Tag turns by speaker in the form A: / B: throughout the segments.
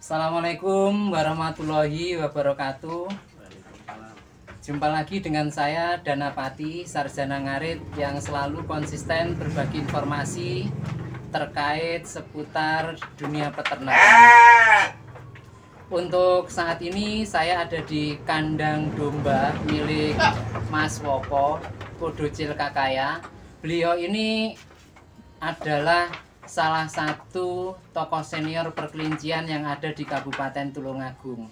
A: Assalamualaikum warahmatullahi wabarakatuh. Jumpa lagi dengan saya Danapati, sarjana ngarit yang selalu konsisten berbagi informasi terkait seputar dunia peternakan. Untuk saat ini saya ada di kandang domba milik Mas Woko Kodocil Kakaya. Beliau ini adalah salah satu tokoh senior perkelincian yang ada di Kabupaten Tulungagung,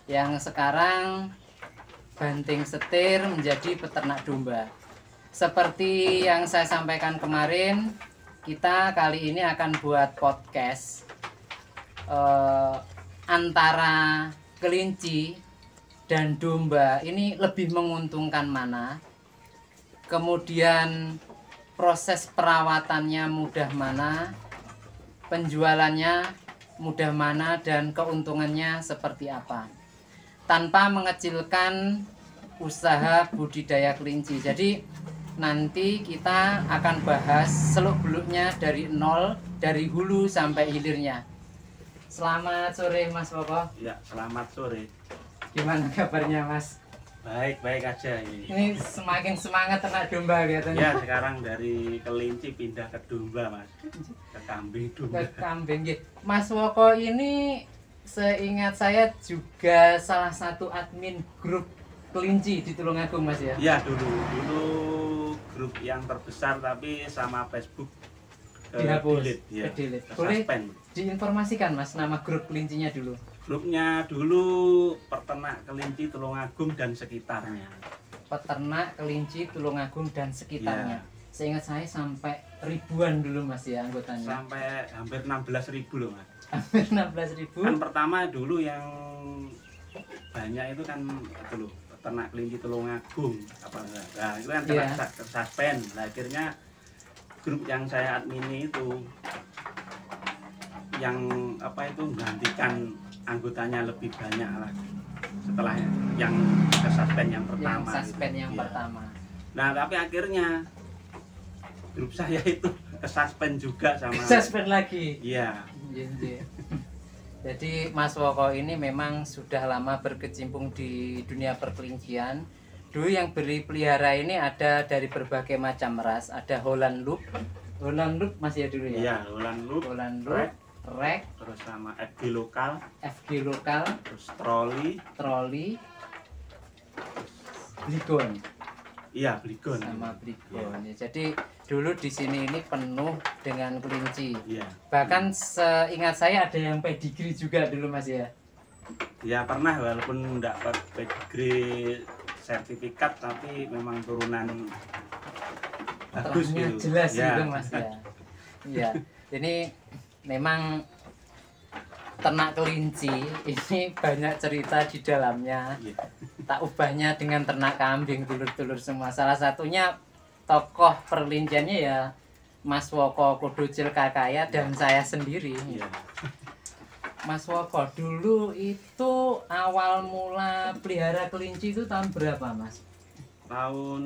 A: yang sekarang banting setir menjadi peternak domba. Seperti yang saya sampaikan kemarin, kita kali ini akan buat podcast antara kelinci dan domba ini lebih menguntungkan mana, kemudian proses perawatannya mudah mana, penjualannya mudah mana, dan keuntungannya seperti apa, tanpa mengecilkan usaha budidaya kelinci. Jadi nanti kita akan bahas seluk-beluknya dari nol, dari hulu sampai hilirnya. Selamat sore Mas Woko.
B: Ya, selamat sore.
A: Gimana kabarnya Mas?
B: Baik-baik aja ini.
A: Ini semakin semangat ternak domba
B: Ya,
A: katanya.
B: sekarang dari kelinci pindah ke domba, Mas. Ke kambing domba.
A: Ke kambing. Mas Woko ini seingat saya juga salah satu admin grup kelinci di Tulungagung, Mas ya?
B: Ya, dulu grup yang terbesar, tapi sama Facebook
A: Dihapus.
B: delete, ya.
A: Delete.
B: Ke
A: Boleh
B: suspend.
A: diinformasikan Mas nama grup kelincinya dulu?
B: Grupnya dulu Peternak Kelinci Tulungagung dan sekitarnya.
A: Peternak Kelinci Tulungagung dan sekitarnya.
B: Ya.
A: Seingat saya sampai ribuan dulu Mas ya anggotanya.
B: Sampai hampir 16.000 loh, Mas.
A: Hampir 16.000.
B: Kan pertama dulu yang banyak itu kan itu loh, Peternak Kelinci Tulungagung apa enggak. Nah, itu kan tersuspend. Nah, akhirnya grup yang saya admini itu yang apa itu menggantikan anggotanya lebih banyak lagi setelah yang suspend yang pertama.
A: Yang suspend
B: gitu.
A: yang
B: Ya.
A: pertama.
B: Nah, tapi akhirnya grup saya itu kesuspend juga sama
A: Suspend lagi.
B: Iya.
A: Jadi Mas Woko ini memang sudah lama berkecimpung di dunia perkelincian. Dulu yang pelihara ini ada dari berbagai macam ras. Ada Holland Loop masih ya dulu ya?
B: Iya, Holland Loop,
A: Rek,
B: terus sama FG lokal, terus
A: troli, Bligon.
B: Iya, Bligon.
A: Sama Bligon. Ya, jadi dulu di sini ini penuh dengan kelinci.
B: Iya.
A: Bahkan seingat saya ada yang pedigree juga dulu Mas ya.
B: Ya pernah, walaupun enggak pedigree sertifikat, tapi memang turunan bagus
A: Terangnya
B: gitu.
A: jelas
B: Ya.
A: gitu Mas ya. Iya. Ini memang ternak kelinci ini banyak cerita di dalamnya.
B: Iya.
A: Tak ubahnya dengan ternak kambing, dulur-dulur semua. Salah satunya tokoh perlinciannya ya Mas Woko Kodocil Kakaya dan saya sendiri.
B: Iya.
A: Mas Woko, dulu itu awal mula pelihara kelinci itu tahun berapa Mas?
B: Tahun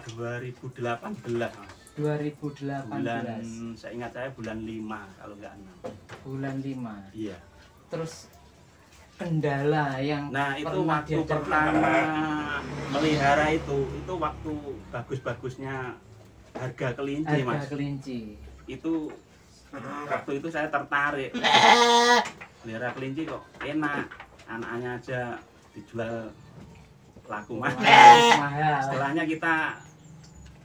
B: 2018, Mas.
A: 2018.
B: Saya ingat saya bulan 5 kalau nggak 6.
A: Bulan 5.
B: Iya.
A: Terus kendala yang
B: Nah, itu
A: pernah
B: waktu
A: dihadapi
B: pertama melihara itu waktu bagus-bagusnya harga kelinci,
A: harga
B: Mas.
A: kelinci.
B: Itu waktu itu saya tertarik. Melihara kelinci kok enak. Anaknya aja dijual laku
A: Mahal.
B: Setelahnya kita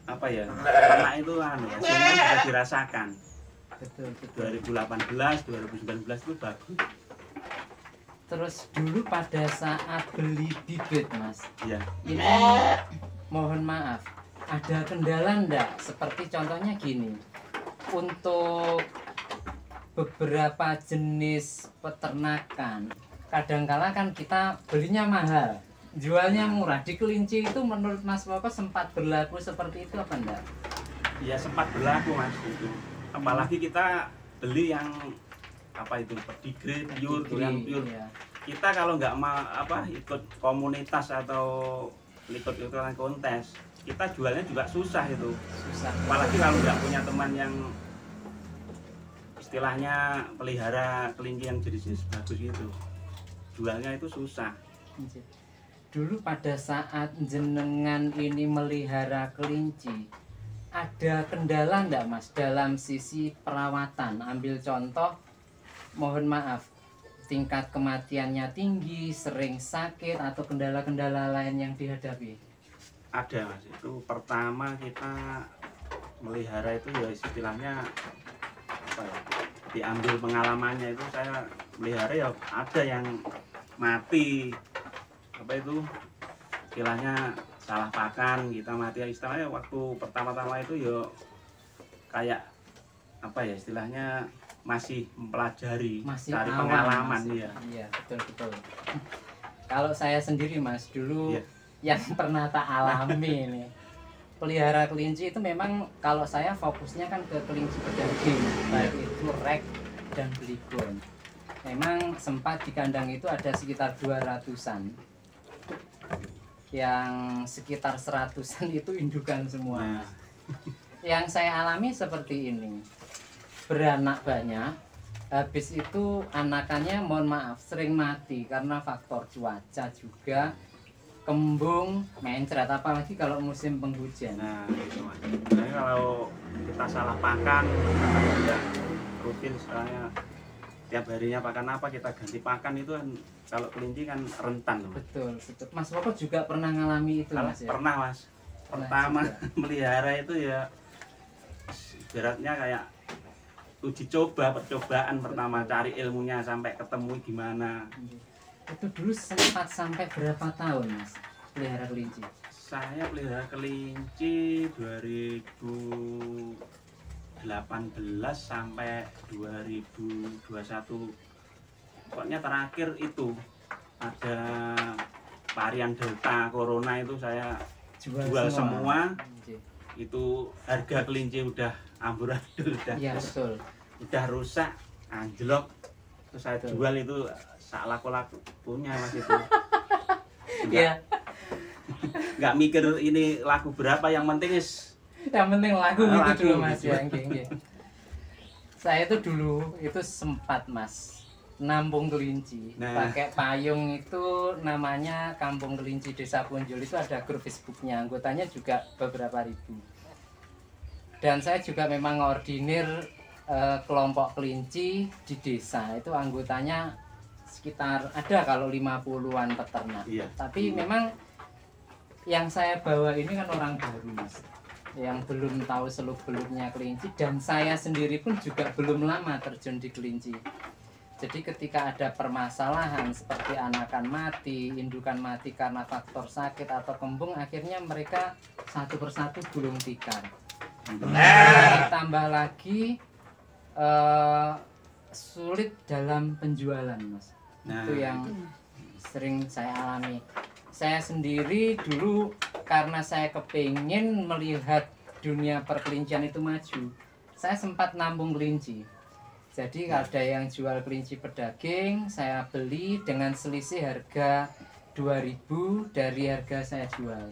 B: apa ya? Ternak itu hasilnya bisa dirasakan.
A: Betul.
B: 2018, 2019 itu bagus.
A: Terus dulu pada saat beli bibit Mas,
B: Iya.
A: ini mohon maaf, ada kendala enggak? Seperti contohnya gini, untuk beberapa jenis peternakan, kadangkala kan kita belinya mahal, jualnya murah. Di kelinci itu menurut Mas Woko sempat berlaku seperti itu apa enggak?
B: Ya sempat berlaku Mas itu. Apalagi kita beli yang apa itu pedigree pure, yang pure.
A: Ya.
B: Kita kalau nggak ikut komunitas atau ikut kontes, kita jualnya juga susah itu.
A: Susah.
B: Apalagi kalau nggak punya teman yang istilahnya pelihara kelinci yang jenis bagus itu jualnya itu susah.
A: Dulu pada saat jenengan ini melihara kelinci, ada kendala enggak Mas dalam sisi perawatan? Ambil contoh, mohon maaf, tingkat kematiannya tinggi, sering sakit, atau kendala-kendala lain yang dihadapi?
B: Ada Mas, itu pertama kita melihara itu ya istilahnya apa ya, diambil pengalamannya itu saya melihara ya ada yang mati, apa itu istilahnya salah pakan kita mati, istilahnya waktu pertama-tama itu ya kayak apa ya istilahnya masih mempelajari,
A: masih
B: cari
A: awam,
B: pengalaman
A: masih.
B: ya.
A: Iya, betul. Kalau saya sendiri Mas dulu
B: Iya.
A: yang pernah tak alami ini pelihara kelinci itu memang kalau saya fokusnya kan ke kelinci pedaging, baik itu rek dan beligon. Memang sempat di kandang itu ada sekitar 200-an, yang sekitar 100-an itu indukan semua.
B: Nah,
A: Yang saya alami seperti ini, beranak banyak, habis itu anakannya mohon maaf sering mati karena faktor cuaca juga, kembung, mencret, apalagi kalau musim penghujan.
B: nah itu Mas. Sebenarnya kalau kita salah pakan, kita tidak rutin istilahnya tiap harinya pakan apa kita ganti pakan itu kan kalau kelinci kan rentan Mas.
A: Betul. Mas Woko juga pernah ngalami itu
B: Kalau
A: Mas ya?
B: pernah Mas. Pertama melihara itu ya beratnya kayak uji coba, percobaan pertama, cari ilmunya sampai ketemu gimana.
A: Itu dulu sempat sampai berapa tahun Mas pelihara kelinci?
B: Saya pelihara kelinci 2018 sampai 2021. Pokoknya terakhir itu ada varian Delta Corona itu saya jual semua. Itu harga kelinci udah amburadul,
A: Iya betul.
B: udah rusak, anjlok. Terus saya
A: Betul.
B: jual itu sak laku-laku punya Mas itu.
A: Iya.
B: Nggak mikir ini laku berapa, yang penting is
A: Yang penting lagu gitu
B: Lagu
A: dulu Mas
B: gitu.
A: ya. Nggih. Saya itu dulu itu sempat Mas nampung kelinci,
B: Nah.
A: pakai payung itu namanya Kampung Kelinci Desa Punjul, itu ada grup Facebooknya, anggotanya juga beberapa ribu. Dan saya juga memang ngordinir kelompok kelinci di desa, itu anggotanya sekitar ada kalau 50-an peternak.
B: Iya.
A: Tapi memang yang saya bawa ini kan orang baru Mas, yang belum tahu seluk-beluknya kelinci, dan saya sendiri pun juga belum lama terjun di kelinci. Jadi ketika ada permasalahan seperti anakan mati, indukan mati karena faktor sakit atau kembung, akhirnya mereka satu persatu gulung tikar. Tambah lagi sulit dalam penjualan Mas.
B: Nah,
A: Itu yang sering saya alami. Saya sendiri dulu karena saya kepingin melihat dunia perkelincian itu maju, saya sempat nampung kelinci. Jadi ada yang jual kelinci pedaging, saya beli dengan selisih harga 2.000 dari harga saya jual.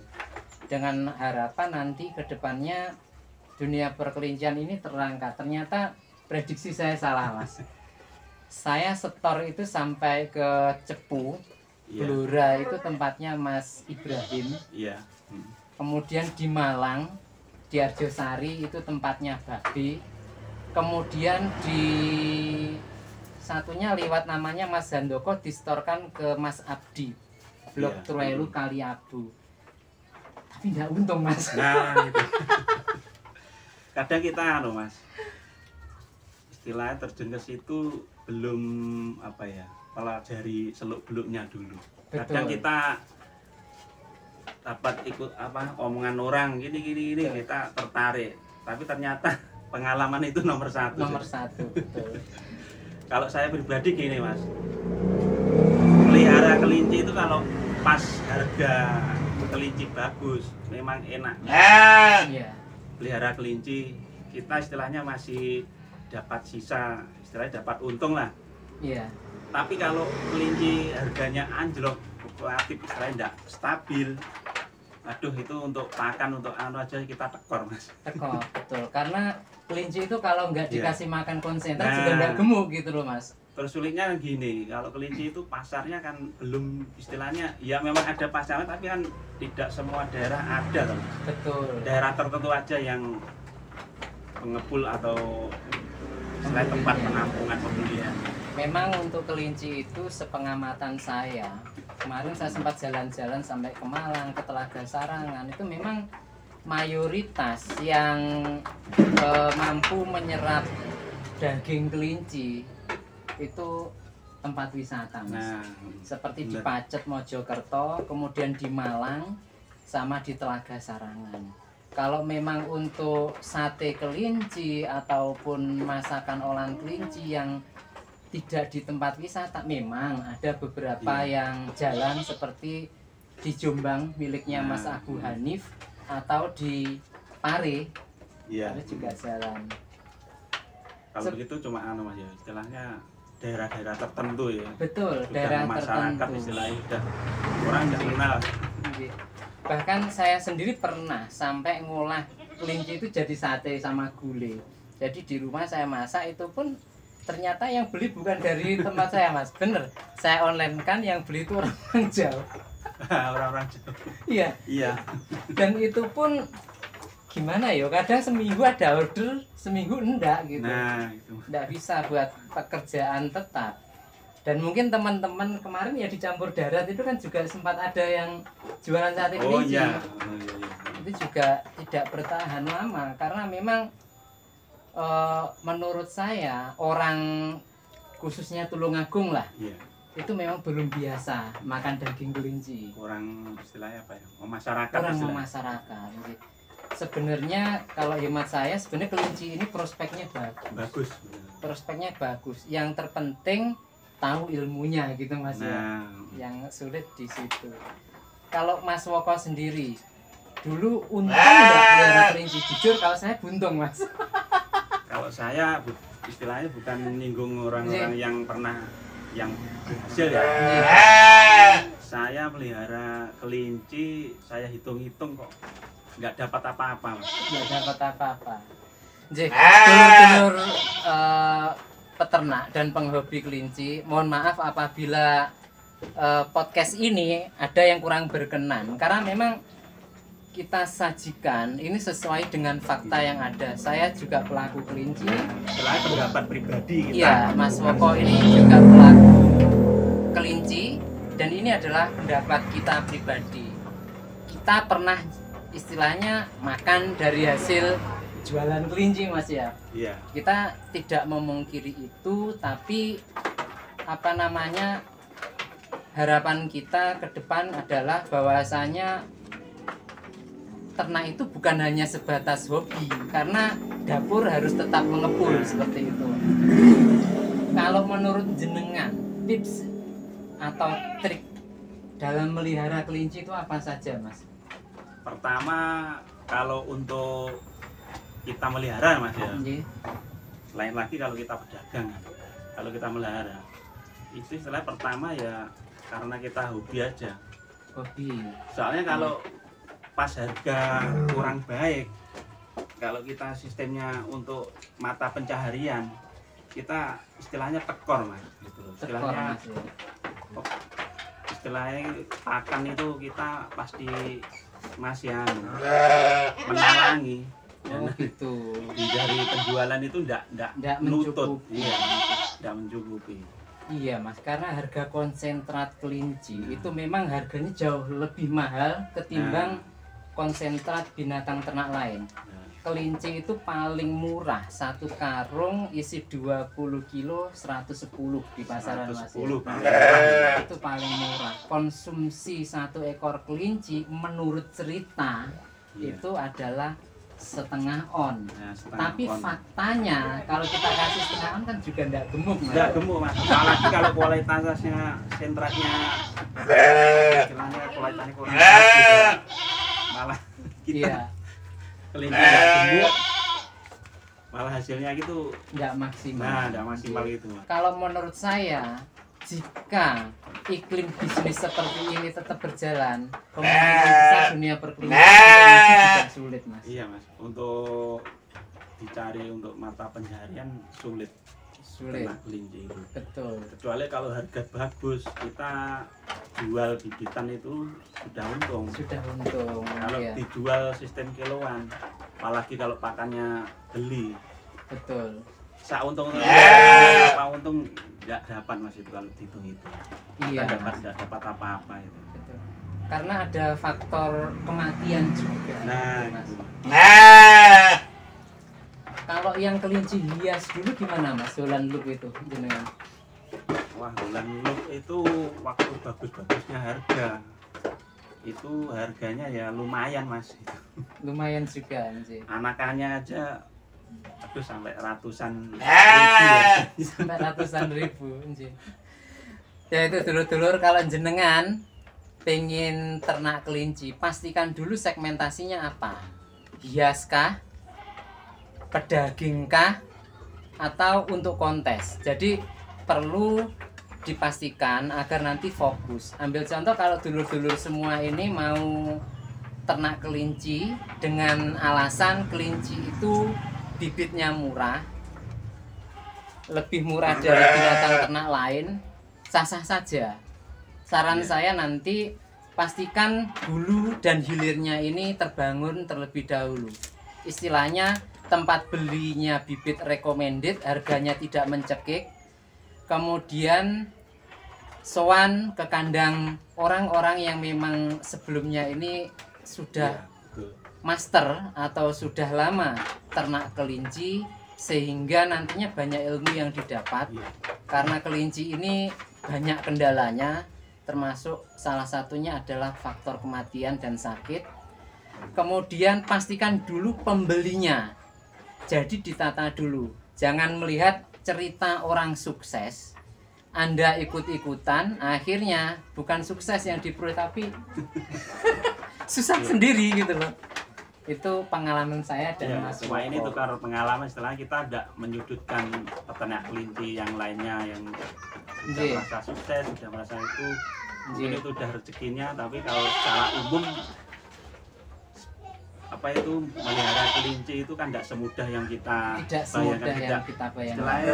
A: Dengan harapan nanti ke depannya dunia perkelincian ini terangkat. Ternyata prediksi saya salah Mas. Saya setor itu sampai ke Cepu,
B: iya,
A: Blora itu tempatnya Mas Ibrahim.
B: iya.
A: Kemudian di Malang, di Arjosari itu tempatnya Babi. Kemudian di satunya lewat namanya Mas Handoko distorkan ke Mas Abdi, Blok
B: Iya.
A: Truelu Kaliabu. Tapi nggak untung Mas.
B: Nah, itu. Kadang kita Mas, istilahnya terjun ke situ belum apa ya, pelajari seluk-beluknya dulu. Kadang
A: Betul.
B: kita dapat ikut apa omongan orang gini
A: Betul.
B: kita tertarik, tapi ternyata pengalaman itu nomor satu.
A: Nomor satu, betul.
B: Kalau saya pribadi gini Mas, pelihara kelinci itu kalau pas harga kelinci bagus memang enak.
A: Iya.
B: Pelihara kelinci kita istilahnya masih dapat sisa, istilahnya dapat untung lah.
A: Iya.
B: Tapi kalau kelinci harganya anjlok, fluktuatif, istilahnya tidak stabil, aduh itu untuk pakan untuk anu aja kita tekor Mas.
A: Tekor, betul. Karena kelinci itu kalau nggak
B: Iya.
A: dikasih makan konsentrat
B: Nah.
A: juga nggak gemuk gitu loh Mas.
B: Terus sulitnya gini, kalau kelinci itu pasarnya kan belum istilahnya, ya memang ada pasarnya tapi kan tidak semua daerah ada loh.
A: Betul.
B: Daerah tertentu aja yang pengepul atau selain tempat penampungan pembelian.
A: Memang untuk kelinci itu sepengamatan saya, kemarin saya sempat jalan-jalan sampai ke Malang, ke Telaga Sarangan, itu memang mayoritas yang mampu menyerap daging kelinci itu tempat wisata Mas.
B: Nah,
A: Seperti di
B: bener.
A: Pacet Mojokerto, kemudian di Malang, sama di Telaga Sarangan. Kalau memang untuk sate kelinci ataupun masakan olahan kelinci yang tidak di tempat wisata, memang ada beberapa yang jalan seperti di Jombang miliknya Mas Abu Hanif atau di Pare,
B: iya.
A: itu juga jalan.
B: Kalau begitu cuma anu Mas ya, istilahnya daerah-daerah tertentu ya.
A: Betul,
B: Sudah
A: daerah
B: masyarakat
A: tertentu.
B: istilahnya udah orang nggak kenal.
A: Bahkan saya sendiri pernah sampai ngolah kelinci itu jadi sate sama gulai. Jadi di rumah saya masak itu pun ternyata yang beli bukan dari tempat saya Mas. Bener, saya online kan yang beli itu orang jauh.
B: Orang-orang jauh.
A: Iya,
B: Iya.
A: dan itu pun gimana ya, kadang seminggu ada order, seminggu enggak gitu.
B: Nah, itu.
A: Enggak bisa buat pekerjaan tetap. Dan mungkin teman-teman kemarin ya di Campur Darat itu kan juga sempat ada yang jualan sate
B: Oh
A: kelinci.
B: iya. Oh, iya.
A: Itu juga tidak bertahan lama karena memang menurut saya orang khususnya Tulungagung lah
B: Iya.
A: itu memang belum biasa makan daging kelinci.
B: Kurang istilahnya apa ya? Masyarakat
A: Kurang
B: istilahnya.
A: memasarakan. Sebenarnya kalau hemat saya sebenarnya kelinci ini prospeknya bagus.
B: Bagus.
A: Prospeknya bagus. Yang terpenting tahu ilmunya gitu Mas ya.
B: Nah,
A: Yang sulit di situ. Kalau Mas Woko sendiri dulu untung nggak pelihara kelinci? Jujur kalau saya buntung Mas.
B: kalau saya istilahnya bukan menyinggung orang-orang yang pernah yang berhasil ya. Saya pelihara kelinci, saya hitung-hitung kok nggak dapat apa-apa Mas.
A: Nggak dapat apa-apa. Jadi dulur-dulur peternak dan penghobi kelinci, mohon maaf apabila podcast ini ada yang kurang berkenan karena memang kita sajikan ini sesuai dengan fakta yang ada. Saya juga pelaku kelinci.
B: Selain pendapat pribadi kita.
A: Iya, Mas Woko ini juga pelaku kelinci dan ini adalah pendapat kita pribadi. Kita pernah istilahnya makan dari hasil jualan kelinci Mas ya.
B: Iya.
A: Kita tidak memungkiri itu, tapi apa namanya, harapan kita ke depan adalah bahwasanya ternak itu bukan hanya sebatas hobi, karena dapur harus tetap mengepul seperti itu. Kalau menurut jenengan, tips atau trik dalam melihara kelinci itu apa saja Mas?
B: Pertama, kalau untuk kita melihara Mas ya. Lain lagi kalau kita pedagang. Kalau kita melihara, itu istilah pertama ya karena kita hobi aja.
A: Hobi.
B: Soalnya kalau pas harga kurang baik, kalau kita sistemnya untuk mata pencaharian, kita istilahnya tekor Mas gitu. Istilahnya
A: Tekor, Mas, ya.
B: istilahnya pakan itu kita pasti Mas yang menalangi.
A: Oh gitu.
B: Dari penjualan itu
A: Nggak
B: nutut.
A: mencukupi.
B: Iya, enggak mencukupi.
A: Iya Mas, karena harga konsentrat kelinci itu memang harganya jauh lebih mahal ketimbang konsentrat binatang ternak lain. Kelinci itu paling murah, satu karung isi 20 kilo 110 di pasaran Mas.
B: 110
A: Itu paling murah. Konsumsi satu ekor kelinci menurut cerita itu adalah setengah on. Tapi faktanya kalau kita kasih setengah on kan juga enggak gemuk Mas.
B: Enggak gemuk Mas. Apalagi kalau kualitasnya sentratnya istilahnya kualitasnya kurang bagus ya. Malah kita kelinci enggak gemuk, malah hasilnya gitu
A: enggak maksimal.
B: nah enggak maksimal gitu Mas.
A: Kalau menurut saya jika iklim bisnis seperti ini tetap berjalan, kemungkinan besar dunia perkelinci juga sulit, Mas.
B: Iya, Mas. Untuk dicari untuk mata pencaharian sulit. Ternak kelinci itu.
A: Betul.
B: Kecuali kalau harga bagus, kita jual bibitan itu sudah untung.
A: Sudah untung.
B: Kalau
A: iya.
B: dijual sistem kiloan, apalagi kalau pakannya beli.
A: Betul.
B: Untung apa untung nggak dapat, Mas, itu kalau dihitung itu.
A: Iya.
B: Nggak dapat apa-apa itu.
A: Betul. Karena ada faktor kematian juga.
B: Nah,
A: Mas.
B: gitu.
A: Kalau yang kelinci hias dulu gimana, Mas? Dolan look itu jenengan.
B: Wah, bulan look itu waktu bagus-bagusnya harga. Itu harganya ya lumayan, Mas.
A: Lumayan juga sih.
B: Anakannya aja aduh sampai ratusan ribu.
A: Sampai ratusan ribu sih. Ya itu dulur-dulur, kalau jenengan pengen ternak kelinci, pastikan dulu segmentasinya apa. Hias kah? Pedaging kah? Atau untuk kontes. Jadi perlu dipastikan agar nanti fokus. Ambil contoh, kalau dulur-dulur semua ini mau ternak kelinci dengan alasan kelinci itu bibitnya murah, lebih murah dari binatang ternak lain, sah-sah saja. Saran saya nanti pastikan hulu dan hilirnya ini terbangun terlebih dahulu. Istilahnya tempat belinya bibit recommended, harganya tidak mencekik. Kemudian sowan ke kandang orang-orang yang memang sebelumnya ini sudah master atau sudah lama ternak kelinci, sehingga nantinya banyak ilmu yang didapat. Karena kelinci ini banyak kendalanya, termasuk salah satunya adalah faktor kematian dan sakit. Kemudian pastikan dulu pembelinya, jadi ditata dulu. Jangan melihat cerita orang sukses Anda ikut-ikutan, akhirnya bukan sukses yang diperoleh tapi susah sendiri gitu loh. Itu pengalaman saya dan Mas
B: Woko.
A: ini
B: tukar pengalaman, setelah kita tidak menyudutkan peternak kelinci yang lainnya yang sudah merasa sukses, sudah merasa itu mungkin itu udah rezekinya. Tapi kalau secara umum apa itu melihara kelinci itu kan tidak semudah yang kita bayangkan.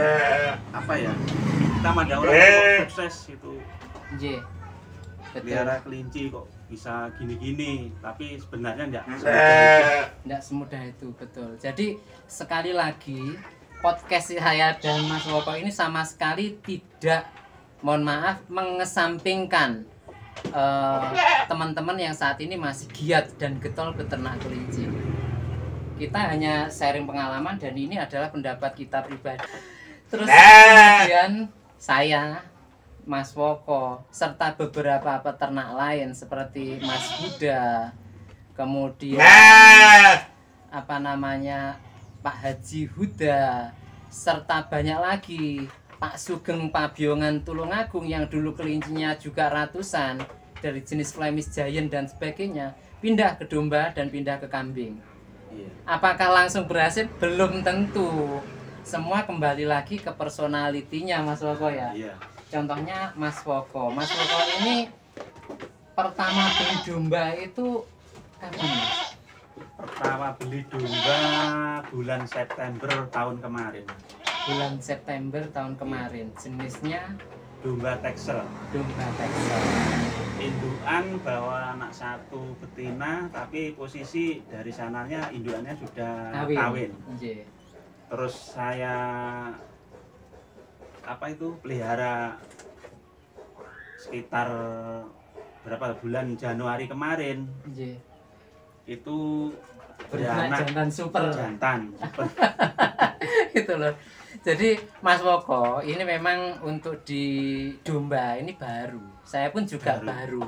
B: Apa ya, kita mandang orang sukses itu melihara kelinci kok bisa gini-gini, tapi sebenarnya tidak
A: semudah itu. Betul. Jadi sekali lagi, podcast saya dan Mas Woko ini sama sekali tidak, mohon maaf, mengesampingkan teman-teman yang saat ini masih giat dan getol beternak kelinci. Kita hanya sharing pengalaman dan ini adalah pendapat kita pribadi. Terus kemudian saya, Mas Woko, serta beberapa peternak lain seperti Mas Huda, kemudian apa namanya Pak Haji Huda, serta banyak lagi Pak Sugeng Pabiongan Tulungagung yang dulu kelincinya juga ratusan dari jenis Flemish Giant dan sebagainya, pindah ke domba dan pindah ke kambing. Apakah langsung berhasil? Belum tentu. Semua kembali lagi ke personalitinya, Mas Woko ya. Contohnya Mas Woko. Mas Woko ini pertama beli domba itu kapan, Mas?
B: Pertama beli domba bulan September tahun kemarin.
A: Bulan September tahun kemarin. Jenisnya
B: domba Texel.
A: Domba Texel.
B: Indukan bawa anak satu betina, tapi posisi dari sananya indukannya sudah kawin. Terus saya pelihara sekitar berapa bulan Januari kemarin. Itu
A: jantan super. Gitu loh. Jadi Mas Woko ini memang untuk di domba ini baru. Saya pun juga baru.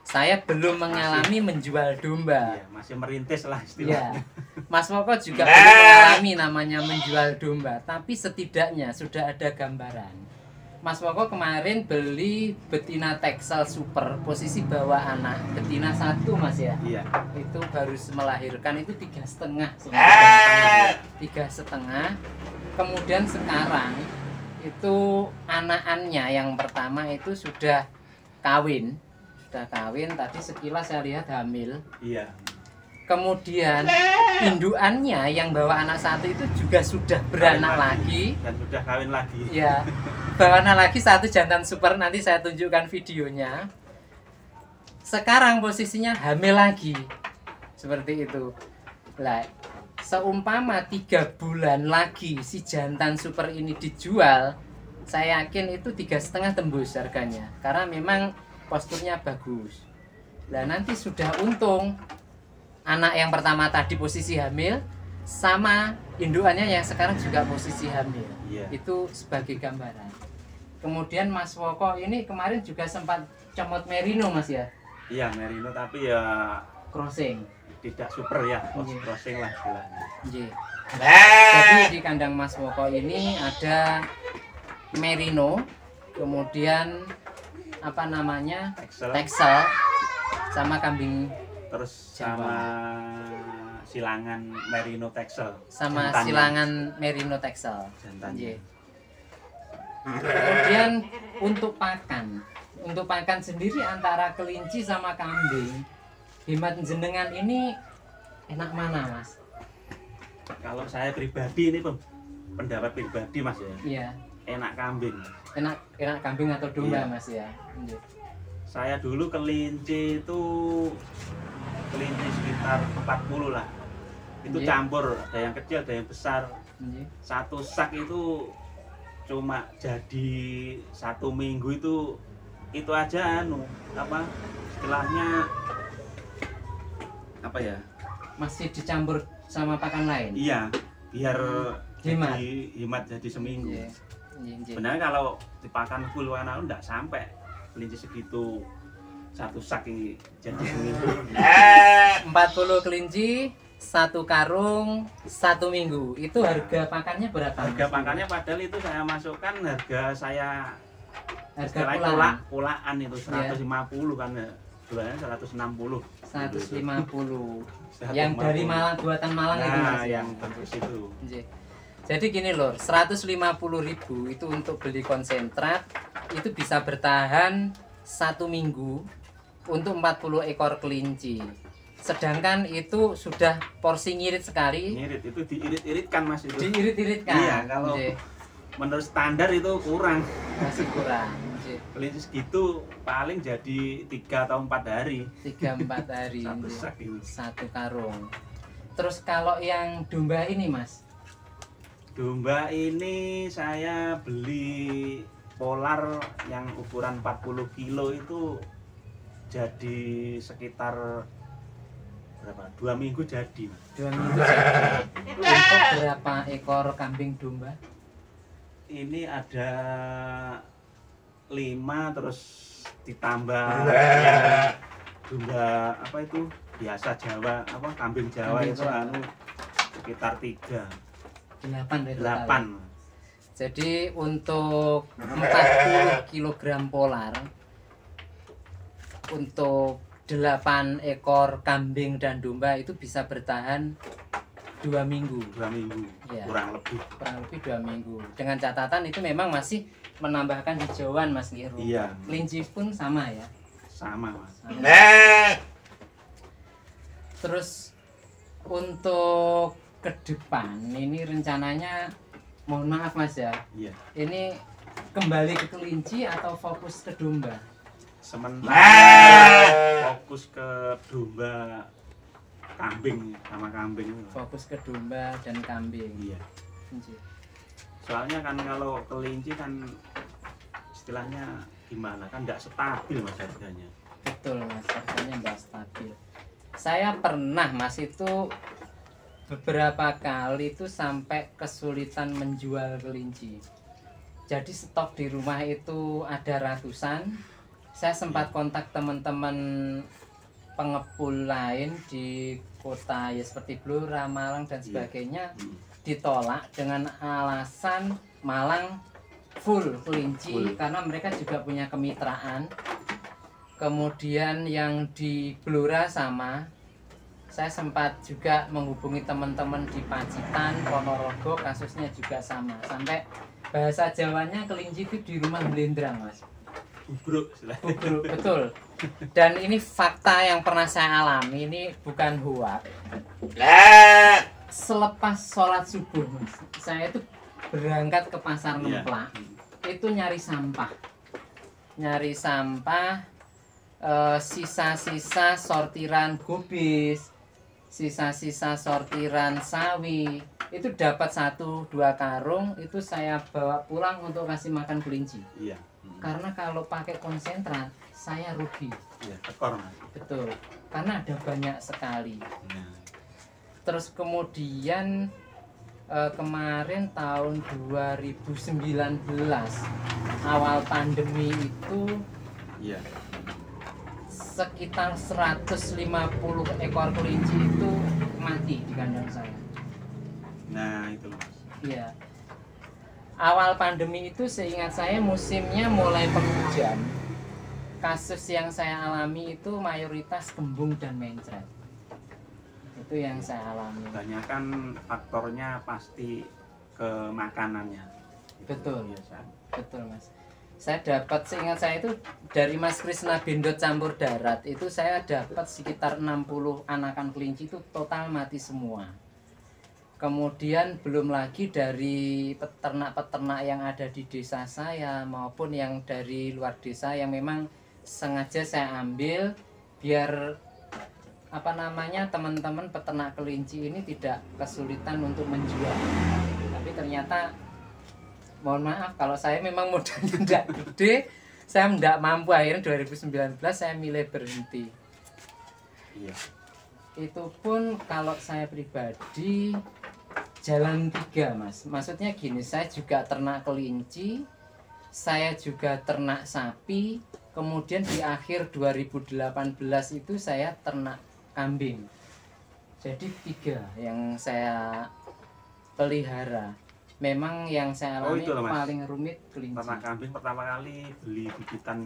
A: Saya belum mengalami menjual domba.
B: Masih merintis lah istilahnya.
A: Mas Woko juga belum mengalami namanya menjual domba, tapi setidaknya sudah ada gambaran. Mas Woko kemarin beli betina Texel super, posisi bawa anak, betina satu, Mas ya. Itu baru melahirkan itu 3,5. 3,5. Kemudian sekarang itu anakannya yang pertama itu sudah kawin. Tadi sekilas saya lihat hamil.
B: Iya.
A: Kemudian indukannya yang bawa anak satu itu juga sudah beranak lagi
B: dan sudah kawin lagi.
A: Ya, bawa anak lagi satu jantan super, nanti saya tunjukkan videonya. Sekarang posisinya hamil lagi, seperti itu. Lah, seumpama 3 bulan lagi si jantan super ini dijual, saya yakin itu 3,5 tembus harganya, karena memang posturnya bagus. Lah nanti sudah untung. Anak yang pertama tadi posisi hamil sama indukannya yang sekarang juga posisi hamil. Itu sebagai gambaran. Kemudian Mas Woko ini kemarin juga sempat comot merino Mas ya?
B: Iya, merino tapi ya
A: crossing.
B: Tidak super ya, crossing lah istilahnya.
A: Jadi di kandang Mas Woko ini ada merino, kemudian apa namanya? Texel sama kambing.
B: Terus sama silangan merino texel.
A: Sama jantannya. Silangan merino texel.
B: Jantannya.
A: Kemudian untuk pakan sendiri antara kelinci sama kambing, hemat jenengan ini enak mana Mas?
B: Kalau saya pribadi ini pendapat pribadi Mas ya.
A: Iya.
B: Enak kambing.
A: Enak kambing atau domba iya. Mas ya.
B: Saya dulu kelinci itu sekitar 40 lah. Itu campur, ada yang kecil, ada yang besar. Satu sak itu cuma jadi 1 minggu itu aja istilahnya apa ya?
A: Masih dicampur sama pakan lain.
B: Iya, biar hemat jadi seminggu. Sebenarnya kalau dipakan full warna enggak sampai kelinci segitu. 1 sak ini jadi seminggu.
A: 40 kelinci 1 karung 1 minggu. Itu harga pakannya berapa?
B: Harga pakannya padahal itu saya masukkan harga pulaan itu 150 kan jualannya 160.
A: 150. Yang dari Malang, buatan Malang itu Mas.
B: Yang bagus itu.
A: Jadi gini lho, 150.000 itu untuk beli konsentrat itu bisa bertahan 1 minggu untuk 40 ekor kelinci. Sedangkan itu sudah porsi ngirit sekali.
B: Ngirit itu diirit-iritkan Mas itu.
A: Diirit-iritkan.
B: Iya, kalau menurut standar itu kurang.
A: Masih kurang.
B: Kelinci segitu paling jadi 3 atau 4 hari.
A: 3-4 hari.
B: Satu
A: karung. Terus kalau yang domba ini Mas?
B: Domba ini saya beli polar yang ukuran 40 kilo itu jadi sekitar berapa? 2 minggu jadi.
A: 2 minggu jadi. Untuk berapa ekor kambing domba?
B: Ini ada 5 terus ditambah ya, domba apa itu biasa Jawa kambing Jawa itu sekitar 8.
A: Jadi untuk 40 kg polar untuk 8 ekor kambing dan domba itu bisa bertahan 2 minggu.
B: 2 minggu. Ya. Kurang lebih
A: 2 minggu. Dengan catatan itu memang masih menambahkan hijauan Mas Giro.
B: Iya.
A: Kelinci pun sama ya.
B: Sama Mas.
A: Terus untuk ke depan ini rencananya, mohon maaf Mas ya.
B: Iya.
A: Ini kembali ke kelinci atau fokus ke domba?
B: Sementara fokus ke domba, kambing sama kambing.
A: Fokus ke domba dan kambing.
B: Iya. Soalnya kan kalau kelinci kan istilahnya gimana kan nggak stabil Mas harganya.
A: Betul Mas, harganya nggak stabil. Saya pernah Mas itu beberapa kali itu sampai kesulitan menjual kelinci. Jadi stok di rumah itu ada ratusan. Saya sempat kontak teman-teman pengepul lain di kota ya seperti Blora, Malang dan sebagainya, ditolak dengan alasan Malang full kelinci karena mereka juga punya kemitraan. Kemudian yang di Blora sama, saya sempat juga menghubungi teman-teman di Pacitan, Ponorogo, kasusnya juga sama. Sampai bahasa Jawanya kelinci itu di rumah belendrang, Mas.
B: Bubruk,
A: Bubruk, betul. Dan ini fakta yang pernah saya alami, ini bukan hoax. Selepas sholat subuh, Mas, saya itu berangkat ke pasar Ngemplak, itu nyari sampah, sisa-sisa sortiran gubis, sisa-sisa sortiran sawi, itu dapat 1-2 karung, itu saya bawa pulang untuk kasih makan kelinci.
B: Iya.
A: Karena kalau pakai konsentrat saya rugi.
B: Iya, tekor, Mas.
A: Betul, karena ada banyak sekali.
B: Nah.
A: Terus kemudian kemarin tahun 2019 awal pandemi itu
B: Iya.
A: sekitar 150 ekor kelinci itu mati di kandang saya.
B: Nah, itu loh, Mas.
A: Iya. Awal pandemi itu seingat saya musimnya mulai penghujan. Kasus yang saya alami itu mayoritas kembung dan mencret. Itu yang saya alami.
B: Kebanyakan faktornya pasti ke makanannya.
A: Betul.
B: Biasa.
A: Betul, Mas. Saya dapat, seingat saya itu dari Mas Krisna Bindot campur darat, itu saya dapat sekitar 60 anakan kelinci itu total mati semua. Kemudian belum lagi dari peternak-peternak yang ada di desa saya maupun yang dari luar desa yang memang sengaja saya ambil biar teman-teman peternak kelinci ini tidak kesulitan untuk menjual. Tapi ternyata mohon maaf kalau saya memang modalnya tidak gede, saya tidak mampu, akhirnya 2019 saya milih berhenti.
B: Iya.
A: Itu pun kalau saya pribadi jalan 3, Mas. Maksudnya gini, saya juga ternak kelinci, saya juga ternak sapi, kemudian di akhir 2018 itu saya ternak kambing. Jadi 3 yang saya pelihara. Memang yang saya alami
B: itu loh, Mas.
A: paling rumit kelinci.
B: Ternak kambing pertama kali beli bibitan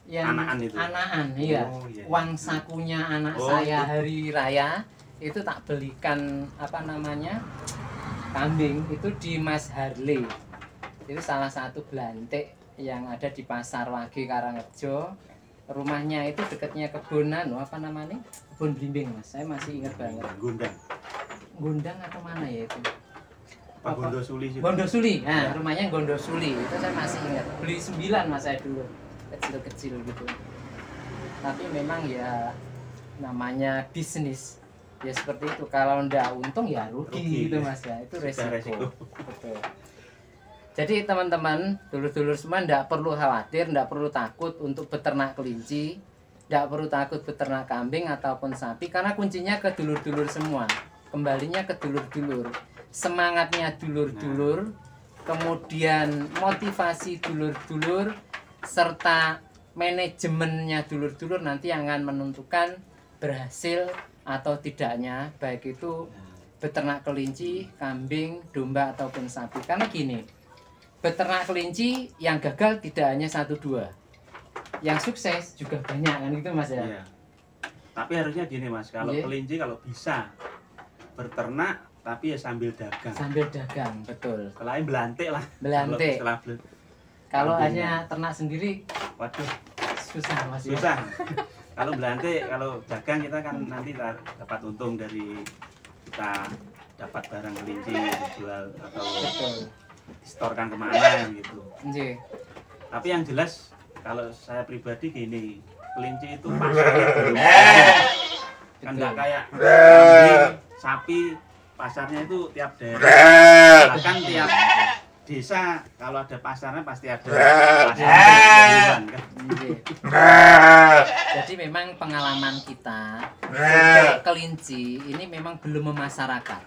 A: Yang
B: anakan itu.
A: Anakan, iya.
B: Oh, iya.
A: Uang sakunya anak
B: Oh,
A: saya
B: itu.
A: hari raya itu tak belikan kambing itu di Mas Harley. Itu salah satu belantik yang ada di Pasar Wage Karangrejo. Rumahnya itu dekatnya kebonan, kebun blimbing, Mas. Saya masih ingat banget. Gondang atau mana ya itu?
B: Pak Gondosuli sih.
A: Gondosuli. Nah,
B: Ya.
A: rumahnya Gondosuli. Itu saya masih ingat. Beli 9 Mas saya dulu. Kecil-kecil gitu. Tapi memang ya namanya bisnis. Ya seperti itu. Kalau ndak untung ya rugi gitu, Mas ya. Itu resiko. Betul. Jadi teman-teman, dulur-dulur semua ndak perlu khawatir, ndak perlu takut untuk beternak kelinci, ndak perlu takut beternak kambing ataupun sapi karena kuncinya ke dulur-dulur semua. Kembalinya ke dulur-dulur. Semangatnya dulur-dulur, kemudian motivasi dulur-dulur, serta manajemennya dulur-dulur nanti yang akan menentukan berhasil atau tidaknya baik itu beternak kelinci, kambing, domba ataupun sapi. Karena gini, beternak kelinci yang gagal tidak hanya 1-2, yang sukses juga banyak kan gitu, Mas ya.
B: Iya. Tapi harusnya gini, Mas, kalau kelinci kalau bisa beternak tapi ya sambil dagang.
A: Sambil dagang, betul.
B: Selain belantik lah.
A: Belantik. Kalau hanya ternak sendiri,
B: waduh,
A: susah, Mas.
B: Susah. Kalau belantik, kalau dagang kita kan nanti dapat untung dari kita dapat barang kelinci dijual atau distorkan kemana gitu.
A: Nggih.
B: Tapi yang jelas kalau saya pribadi gini, kelinci itu pasarnya belum ada. Kan nggak kayak kambing, sapi, pasarnya itu tiap daerah, bahkan tiap desa kalau ada pasarnya pasti ada pasar kan.
A: Jadi memang pengalaman kita kelinci ini memang belum memasyarakat,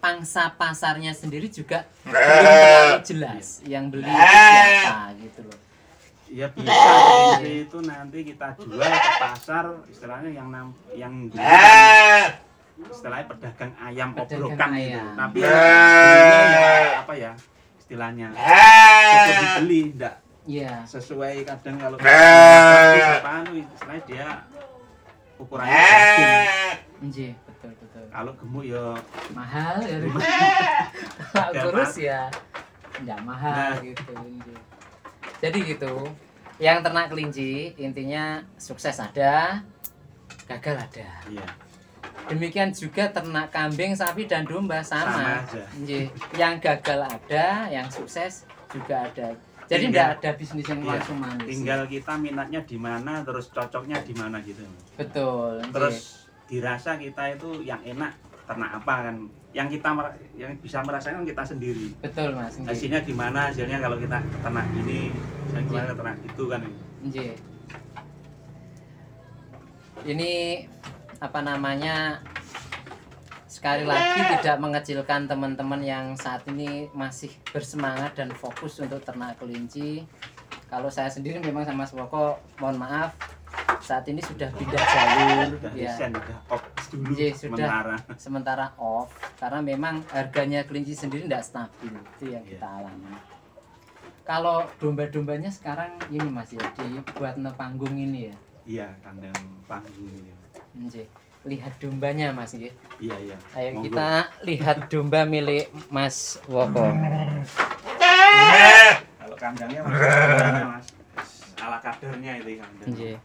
A: pangsa pasarnya sendiri juga belum terlalu jelas yang beli itu siapa gitu loh.
B: Ya bisa kelinci itu nanti kita jual ke pasar, istilahnya yang beli istilahnya pedagang ayam obrokan gitu. Tapi ya istilahnya cukup dibeli, enggak sesuai kadang kalau istilahnya dia ukurannya daging
A: Nggih, betul betul.
B: Kalau gemuk ya
A: Mahal ya. Kalau kurus ya enggak mahal gitu. Nggih. Jadi gitu. Yang ternak kelinci intinya sukses ada, gagal ada.
B: iya.
A: Demikian juga ternak kambing, sapi dan domba sama.
B: Sama aja.
A: Nggih. Yang gagal ada, yang sukses juga ada. Jadi tidak ada bisnis yang
B: Iya,
A: langsung manis.
B: tinggal kita minatnya di mana, terus cocoknya di mana gitu.
A: Betul.
B: Terus dirasa kita itu yang enak ternak apa kan? Yang kita yang bisa merasakan kita sendiri.
A: Betul Mas. Nggih.
B: Hasilnya gimana? Hasilnya kalau kita ternak ini, saya gimana ternak itu kan?
A: Nggih. Ini apa namanya? Sekali lagi tidak mengecilkan teman-teman yang saat ini masih bersemangat dan fokus untuk ternak kelinci. Kalau saya sendiri memang sama Mas Woko, mohon maaf, saat ini sudah pindah jalur,
B: Sudah
A: ya.
B: desain, udah off dulu
A: Sudah sementara off karena memang harganya kelinci sendiri tidak stabil, itu yang kita alami. Kalau domba-dombanya sekarang ini Mas ya, dibuat panggung ini ya.
B: Iya, kandang panggung ini.
A: Nggih. Lihat dombanya Mas ya.
B: Iya.
A: Ayo
B: Monggo.
A: kita lihat domba milik Mas Woko.
B: Kalau kandangnya Mas, ala kadernya itu kandang.
A: Nggih.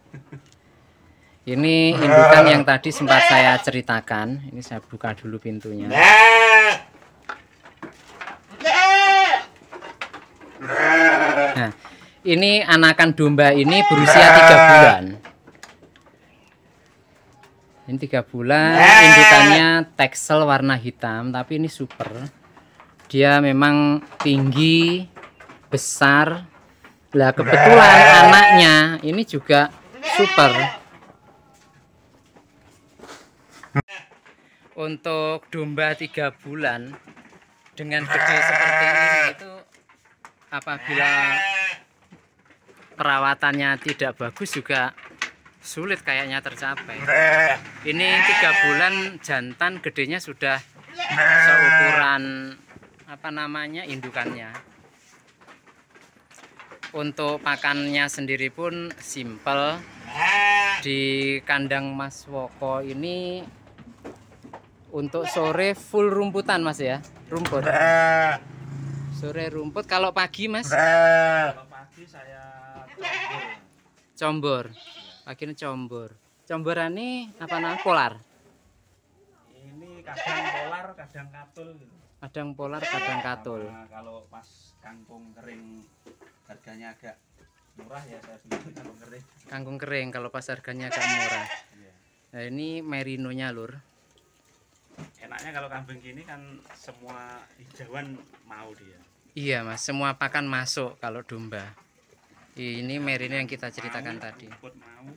A: Ini indukan yang tadi sempat saya ceritakan. Ini saya buka dulu pintunya. Nah, ini anakan domba ini berusia 3 bulan. Ini 3 bulan, indukannya teksel warna hitam, tapi ini super. Dia memang tinggi, besar. Lah kebetulan anaknya ini juga super. Untuk domba 3 bulan dengan gede seperti ini itu apabila perawatannya tidak bagus juga sulit kayaknya tercapai. Ini 3 bulan jantan, gedenya sudah seukuran apa namanya indukannya. Untuk pakannya sendiri pun simple. Di kandang Mas Woko ini untuk sore full rumputan Mas ya, rumput. Sore rumput, kalau pagi Mas?
B: Kalau pagi saya
A: Combor. Pagi ini combor. Comboran ini apa namanya? Polar.
B: ini kadang polar, kadang katul gitu.
A: Kadang polar, kadang katul.
B: Nah, kalau pas kangkung kering harganya agak murah ya saya beli kangkung kering.
A: Kangkung kering kalau pas harganya agak murah.
B: Iya.
A: Nah, ini merinonya lur.
B: Enaknya kalau kambing gini kan semua hijauan mau dia.
A: Iya Mas, semua pakan masuk kalau domba. Ini merino yang kita ceritakan
B: Mau,
A: tadi.
B: rumput mau.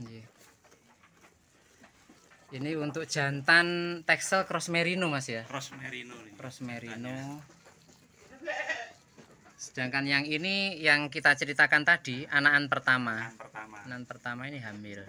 A: Iya. Ini untuk jantan teksel cross merino Mas ya.
B: Cross merino nih.
A: Cross merino. Sedangkan yang ini yang kita ceritakan tadi anakan pertama.
B: Yang pertama.
A: Anakan pertama ini hamil.